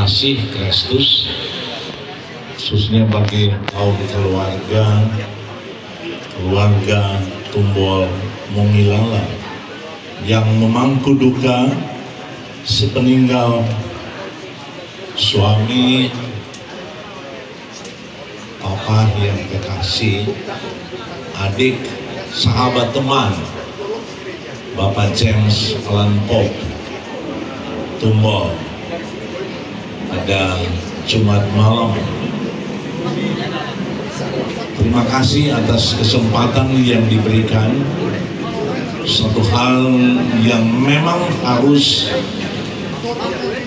kasih Kristus, khususnya bagi kaum keluarga Tumbol Mongilala yang memangku duka sepeninggal suami, papa yang kekasih, adik, sahabat teman Bapak James Alan Pope Tumbol pada Jumat malam. Terima kasih atas kesempatan yang diberikan. Satu hal yang memang harus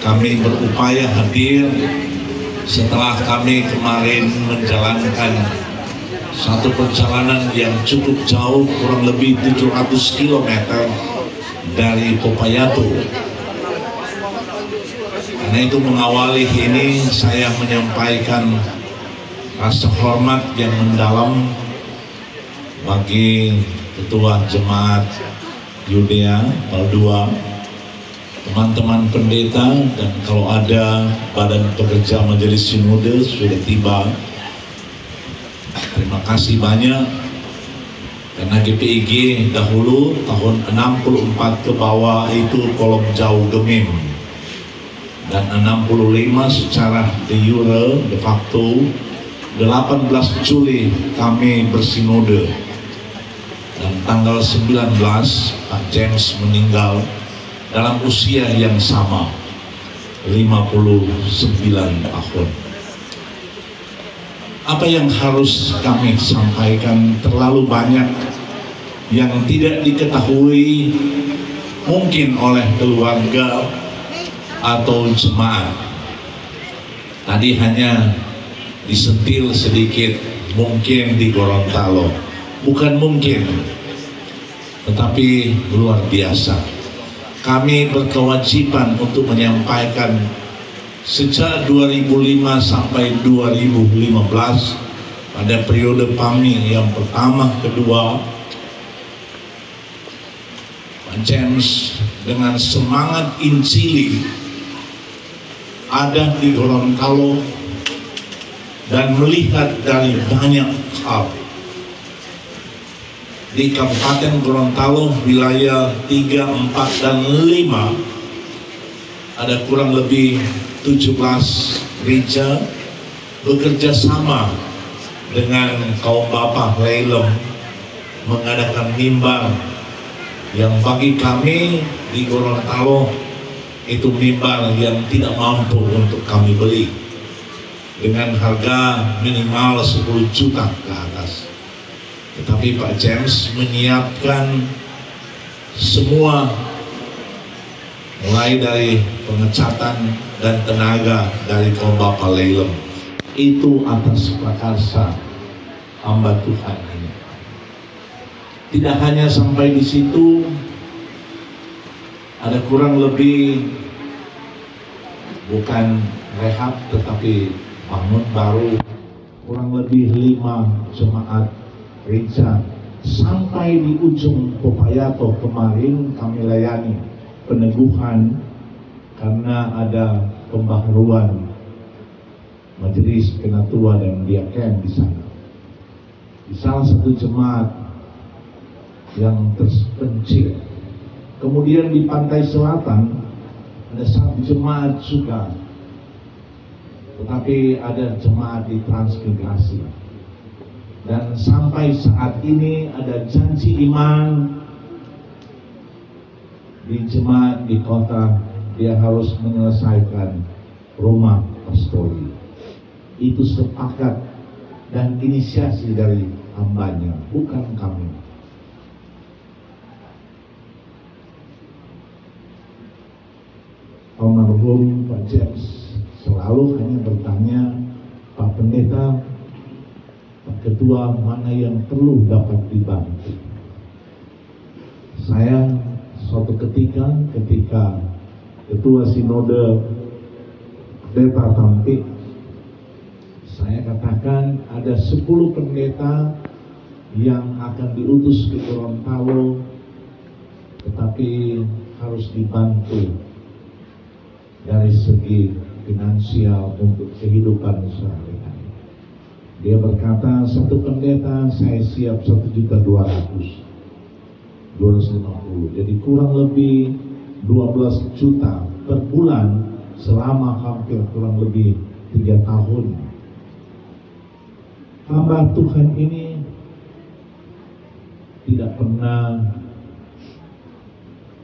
kami berupaya hadir setelah kami kemarin menjalankan satu perjalanan yang cukup jauh, kurang lebih 700 km dari Popayato. Karena itu mengawali ini saya menyampaikan rasa hormat yang mendalam bagi Ketua Jemaat Yudea Baldua, teman-teman pendeta, dan kalau ada badan pekerja Majelis Sinode sudah tiba. Terima kasih banyak, karena GPIG dahulu tahun 64 ke bawah itu kolom jauh Gemim, dan 65 secara de jure de facto 18 Juli kami bersinode, dan tanggal 19 Pak James meninggal dalam usia yang sama, 59 tahun. Apa yang harus kami sampaikan? Terlalu banyak yang tidak diketahui mungkin oleh keluarga atau jemaat. Tadi hanya disentil sedikit mungkin di Gorontalo, bukan mungkin, tetapi luar biasa. Kami berkewajiban untuk menyampaikan sejak 2005 sampai 2015 pada periode PAMI yang pertama, kedua, Pak James dengan semangat Injili ada di Gorontalo dan melihat dari banyak hal. Di Kabupaten Gorontalo wilayah 3, 4, dan 5 ada kurang lebih 17 gereja bekerja sama dengan kaum bapak Leilem mengadakan mimbar yang bagi kami di Gorontalo itu mimbar yang tidak mampu untuk kami beli dengan harga minimal 10 juta ke atas. Tetapi Pak James menyiapkan semua, mulai dari pengecatan dan tenaga dari kaum bapak Leilem, itu atas prakarsa hamba Tuhan ini. Tidak hanya sampai di situ, ada kurang lebih, bukan rehab tetapi bangun baru, kurang lebih 5 jemaat gereja. Sampai di ujung Popayato kemarin kami layani peneguhan karena ada pembaharuan majelis penatua dan diaken di sana. Di salah satu jemaat yang terpencil. Kemudian di pantai selatan ada satu jemaat juga, tetapi ada jemaat di Transmigrasi. Dan sampai saat ini ada janji iman di jemaat di kota, dia harus menyelesaikan rumah pastori. Itu sepakat dan inisiasi dari hambanya, bukan kami. Almarhum Pak James selalu hanya bertanya, Pak Pendeta, Pak Ketua, mana yang perlu dapat dibantu? Saya suatu ketika Ketua Sinode Pendeta Tampik, saya katakan ada 10 pendeta yang akan diutus ke Gorontalo, tetapi harus dibantu dari segi finansial untuk kehidupan sehari-hari. Dia berkata, satu pendeta saya siap 1.250.000, jadi kurang lebih 12 juta per bulan selama hampir kurang lebih 3 tahun. Hamba Tuhan ini tidak pernah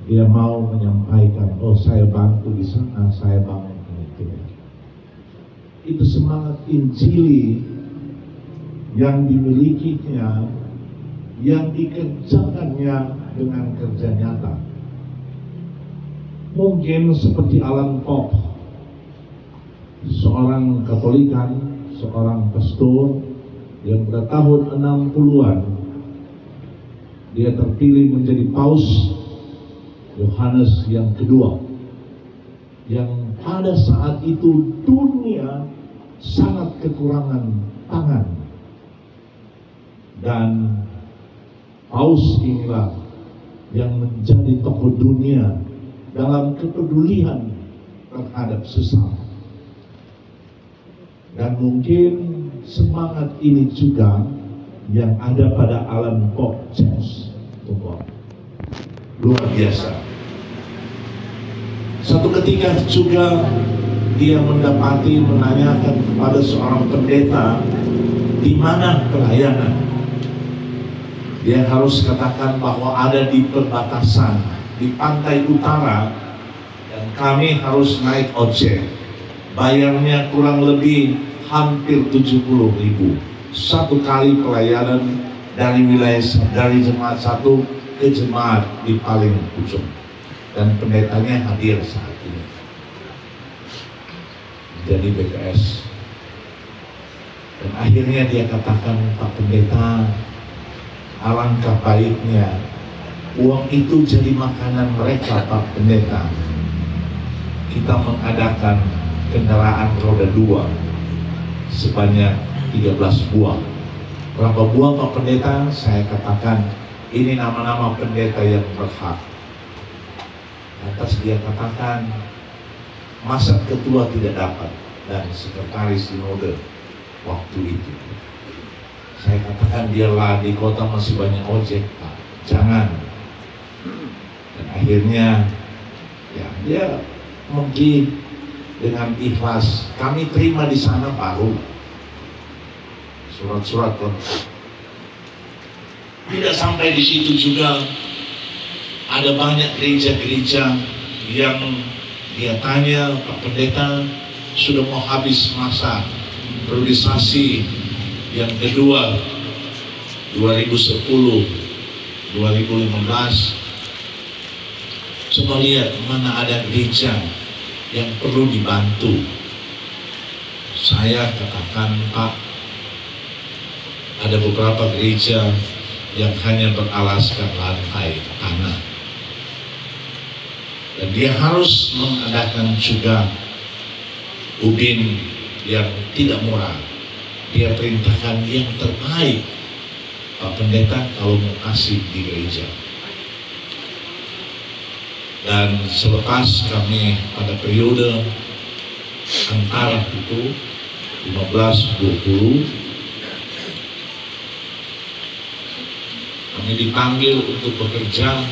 dia mau menyampaikan, oh saya bantu di sana, saya bangun itu. Itu semangat Injili yang dimilikinya, yang dikerjakannya dengan kerja nyata. Mungkin seperti Alan Pop, seorang Katolikan, seorang pastor yang pada tahun 60-an dia terpilih menjadi Paus Yohanes yang kedua, yang pada saat itu dunia sangat kekurangan tangan, dan Paus inilah yang menjadi tokoh dunia dalam kepedulian terhadap sesama. Dan mungkin semangat ini juga yang ada pada Alan Pop James, luar biasa. Satu ketika juga dia mendapati menanyakan kepada seorang pendeta, di mana pelayanan? Dia harus katakan bahwa ada di perbatasan, di pantai utara, dan kami harus naik ojek. Bayarnya kurang lebih hampir 70.000 satu kali pelayanan dari wilayah, dari jemaat satu ke jemaat di paling ujung, dan pendetanya hadir saat ini jadi BKS. Dan akhirnya dia katakan, Pak Pendeta, alangkah baiknya uang itu jadi makanan mereka, Pak Pendeta. Kita mengadakan kendaraan roda 2 sebanyak 13 buah. Berapa buah Pak Pendeta? Saya katakan, ini nama-nama pendeta yang berhak. Lantas dia katakan, masa ketua tidak dapat dan sekretaris sinode waktu itu. Saya katakan, dialah di kota masih banyak ojek Pak, jangan. Dan akhirnya ya dia mungkin dengan ikhlas, kami terima di sana baru surat-surat lengkap. Tidak sampai di situ juga, ada banyak gereja-gereja yang dia tanya, Pak Pendeta, sudah mau habis masa priorisasi yang kedua 2010 2015, coba lihat mana ada gereja yang perlu dibantu. Saya katakan, Pak, ada beberapa gereja yang hanya beralaskan lantai tanah, dan dia harus mengadakan juga ubin yang tidak murah. Dia perintahkan yang terbaik, Pak Pendeta, kalau mau kasih di gereja. Dan selepas kami pada periode antara itu 15-20, kami dipanggil untuk bekerja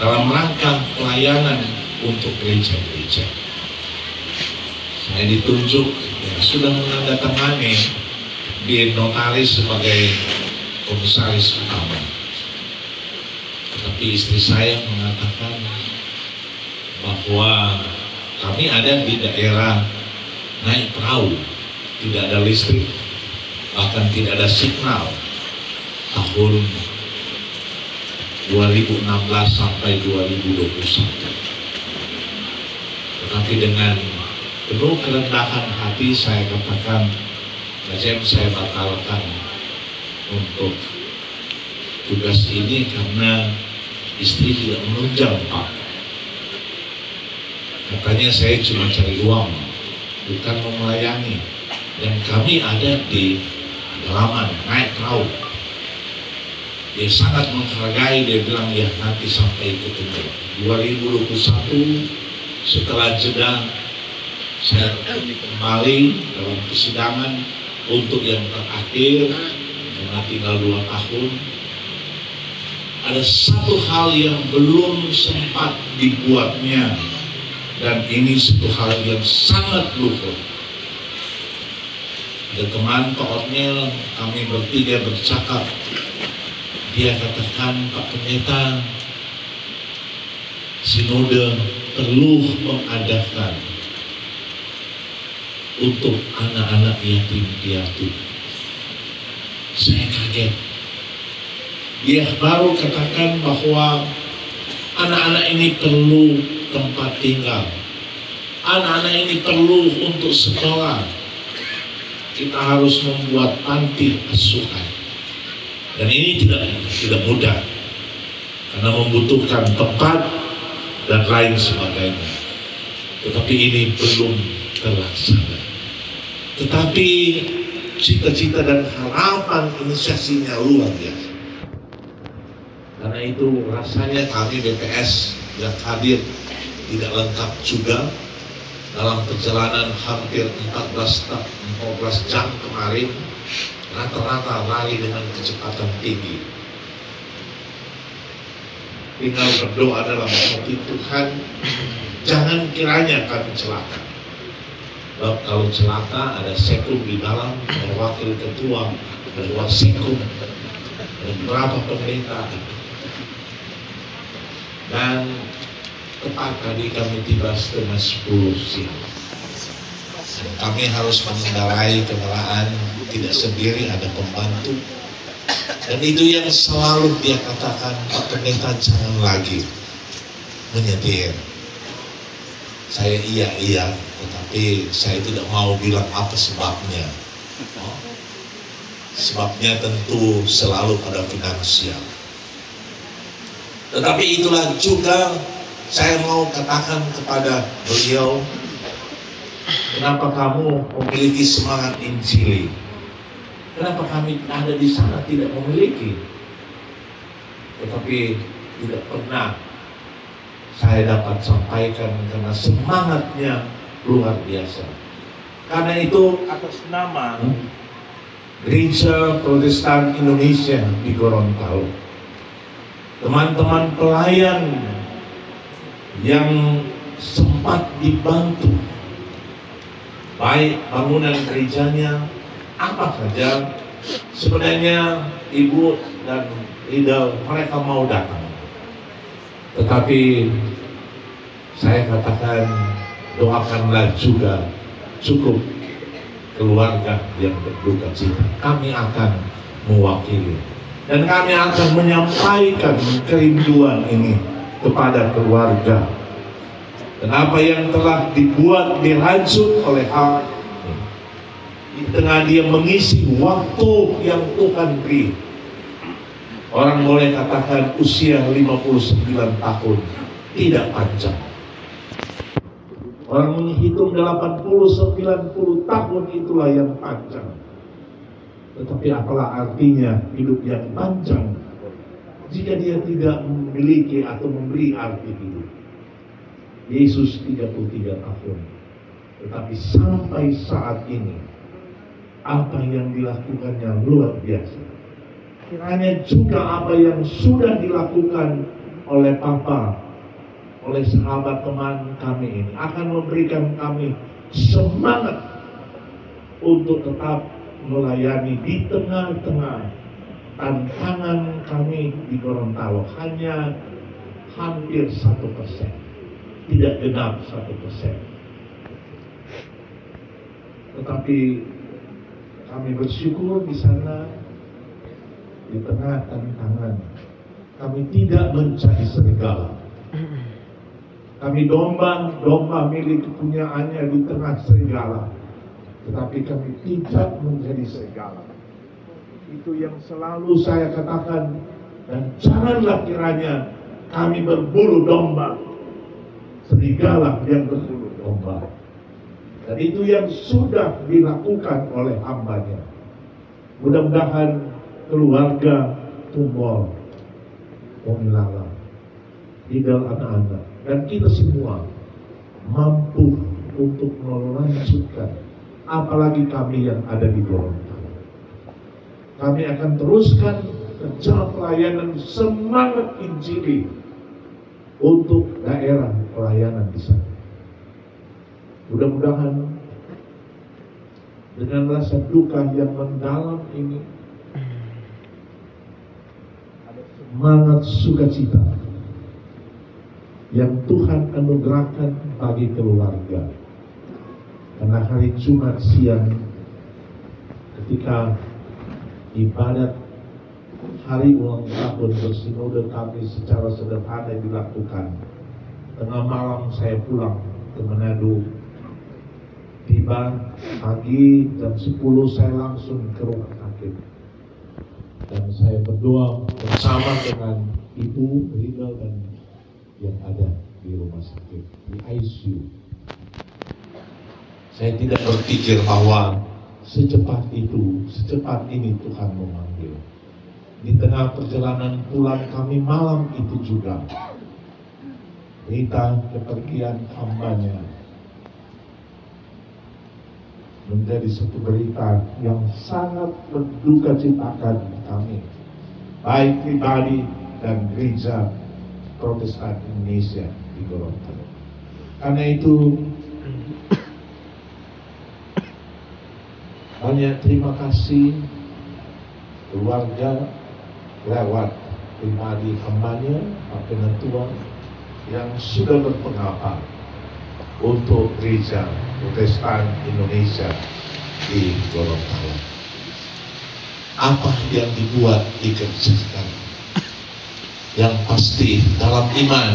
dalam rangka pelayanan untuk gereja-gereja. Saya ditunjuk, ya, sudah menandatangani di notaris sebagai komisaris utama. Tetapi istri saya mengatakan bahwa kami ada di daerah naik perahu, tidak ada listrik, bahkan tidak ada signal. Tahun 2016 sampai 2021. Tetapi dengan penuh kerendahan hati saya katakan, Pak James, saya batalkan untuk tugas ini karena istri tidak menunjang, Pak. Katanya saya cuma cari uang, bukan mau melayani. Dan kami ada di pedalaman, naik perahu. Dia sangat menghargai, dia bilang, ya nanti sampai ketemu. 2021 Setelah jeda, saya kembali dalam persidangan untuk yang terakhir, karena tinggal 2 tahun. Ada satu hal yang belum sempat dibuatnya, dan ini satu hal yang sangat luhur. Ada teman Pak Otniel, kami bertiga bercakap. Dia katakan, Pak Pendeta, sinode perlu mengadakan untuk anak-anak yatim piatu. Saya kaget. Dia baru katakan bahwa anak-anak ini perlu tempat tinggal. Anak-anak ini perlu untuk sekolah. Kita harus membuat panti asuhan. Dan ini tidak mudah. Karena membutuhkan tempat dan lain sebagainya. Tetapi ini belum terlaksana. Tetapi cita-cita dan harapan inisiasinya luar biasa. Karena itu rasanya kami BPS yang hadir tidak lengkap juga dalam perjalanan hampir 14 jam kemarin. Rata-rata lari dengan kecepatan tinggi. Tinggal berdoa dalam hati, Tuhan, jangan kiranya kami celaka. Sebab kalau celaka ada sekum di dalam, ada wakil ketua, ada wasikum, ada beberapa pendeta. Dan tepat tadi kami tiba setengah 10 siang. Kami harus mengendarai kendaraan tidak sendiri, ada pembantu. Dan itu yang selalu dia katakan, Pak Pendeta jangan lagi menyetir. Saya iya, tetapi saya tidak mau bilang apa sebabnya. Sebabnya tentu selalu pada finansial. Tetapi itulah juga saya mau katakan kepada beliau, kenapa kamu memiliki semangat Injili? Kenapa kami ada di sana tidak memiliki? Tetapi tidak pernah saya dapat sampaikan karena semangatnya luar biasa. Karena itu atas nama Gereja Protestan Indonesia di Gorontalo, teman-teman pelayan yang sempat dibantu, baik bangunan gerejanya, apa saja, sebenarnya Ibu dan Ida mereka mau datang. Tetapi saya katakan doakanlah juga cukup keluarga yang berduka cita. Kami akan mewakili dan kami akan menyampaikan kerinduan ini kepada keluarga. Dan apa yang telah dibuat dirajut oleh Allah, di tengah dia mengisi waktu yang Tuhan beri. Orang boleh katakan usia 59 tahun tidak panjang. Orang menghitung 80-90 tahun itulah yang panjang. Tetapi apalah artinya hidup yang panjang jika dia tidak memiliki atau memberi arti hidup. Yesus 33 tahun. Tetapi sampai saat ini apa yang dilakukannya luar biasa. Kiranya juga apa yang sudah dilakukan oleh Papa, oleh sahabat teman kami ini akan memberikan kami semangat untuk tetap melayani di tengah-tengah tantangan kami di Gorontalo. Hanya hampir 1%, tidak genap 1%. Tetapi kami bersyukur di sana, di tengah tantangan, kami tidak mencari serigala. Kami domba milik kepunyaannya di tengah serigala, tetapi kami tidak menjadi serigala. Itu yang selalu saya katakan, dan janganlah kiranya kami berburu domba, serigala yang berburu domba. Dan itu yang sudah dilakukan oleh hambanya. Mudah-mudahan keluarga Tumbol, Pomilala, tinggal anak-anak, dan kita semua mampu untuk melanjutkan, apalagi kami yang ada di Gorontalo. Kami akan teruskan kerja pelayanan semangat Injili untuk daerah pelayanan di sana. Mudah-mudahan dengan rasa duka yang mendalam ini, ada semangat sukacita yang Tuhan anugerahkan bagi keluarga. Karena hari Jumat siang ketika ibadat hari ulang tahun bersinode kami secara sederhana dilakukan, tengah malam saya pulang ke Manado. Tiba pagi jam 10 saya langsung ke rumah sakit dan saya berdoa bersama dengan Ibu Rina dan yang ada di rumah sakit di ICU. Saya tidak berpikir bahwa secepat ini Tuhan memanggil. Di tengah perjalanan pulang kami malam itu juga, berita kepergian hambanya menjadi satu berita yang sangat berduka citakan kami, baik pribadi dan gereja Protestan Indonesia di Gorontalo. Karena itu banyak terima kasih keluarga lewat pribadi hambanya, Pak Penatua, yang sudah berpengabdi untuk gereja Protestan Indonesia di Gorontalo. Apa yang dibuat dikerjakan. Yang pasti dalam iman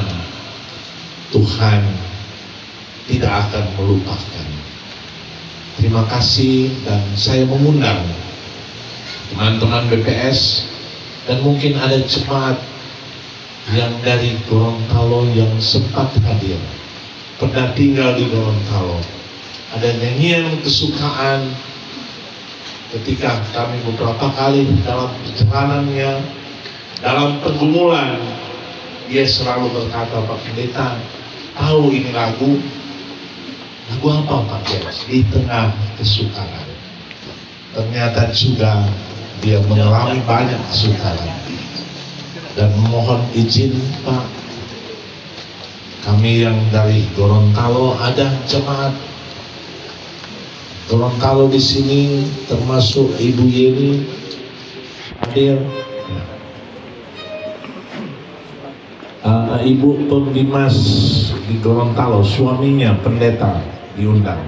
Tuhan tidak akan melupakan. Terima kasih, dan saya mengundang teman-teman BPS dan mungkin ada jemaat yang dari Gorontalo yang sempat hadir, pernah tinggal di Gorontalo. Ada nyanyian kesukaan ketika kami beberapa kali dalam perjalanannya, dalam pergumulan, dia selalu berkata, Pak Pendeta, tahu ini lagu apa Pak Jens? Di tengah kesukaran. Ternyata juga dia mengalami banyak kesukaran. Dan mohon izin Pak, kami yang dari Gorontalo, ada jemaat Gorontalo di sini, termasuk Ibu Yeni hadir, Ibu Pembimas di Gorontalo, suaminya pendeta diundang.